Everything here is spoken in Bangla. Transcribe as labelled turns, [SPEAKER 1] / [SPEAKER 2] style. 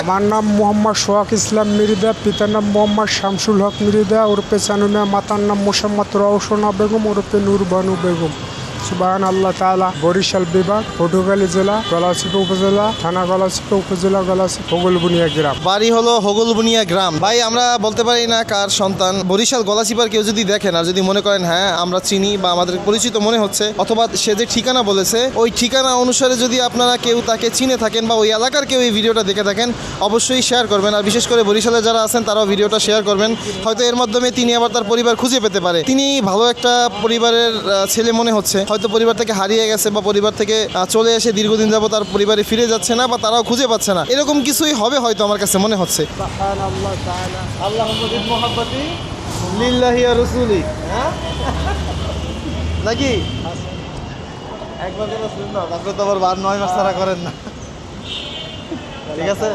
[SPEAKER 1] আমার নাম মোহাম্মদ সোহাগ ইসলাম মৃদা, পিতার নাম মোহাম্মদ শামসুল হক মৃদা, ওরফে চানুমিয়া, মাতার নাম মোসাম্মদ রওশনা বেগম, ওরফে নূর বানু বেগম। সুবহান আল্লাহ তাআলা। বরিশাল বিভাগ, পটুয়াখালী জেলা, গলাচিপা উপজেলা, থানা গলাচিপা উপজেলা, গলাচিপা, হোগলবুনিয়া গ্রাম।
[SPEAKER 2] বাড়ি হলো হোগলবুনিয়া গ্রাম। ভাই আমরা বলতে পারি না কার সন্তান। বরিশাল গলাচিপার কেউ যদি দেখেন আর যদি মনে করেন হ্যাঁ আমরা চিনি বা আমাদের পরিচিত মনে হচ্ছে, অথবা সে যে ঠিকানা বলেছে ওই ঠিকানা অনুসারে যদি আপনারা কেউ তাকে চিনে থাকেন বা ওই এলাকার কেউ এই ভিডিওটা দেখে থাকেন, অবশ্যই শেয়ার করবেন। আর বিশেষ করে বরিশালে যারা আছেন তারাও ভিডিওটা শেয়ার করবেন। হয়তো এর মাধ্যমে তিনি আবার তার পরিবার খুঁজে পেতে পারে। তিনি ভালো একটা পরিবারের ছেলে মনে হচ্ছে, হয়তো পরিবার থেকে হারিয়ে গেছে বা পরিবার থেকে চলে এসে দীর্ঘদিন যাবত তার পরিবারে ফিরে যাচ্ছে না বা তারাও খুঁজে পাচ্ছে না, এরকম কিছুই হবে হয়তো আমার কাছে মনে হচ্ছে। নাকি একবার আপনি তো আবার 9 মাস ছাড়া করেন না, ঠিক আছে।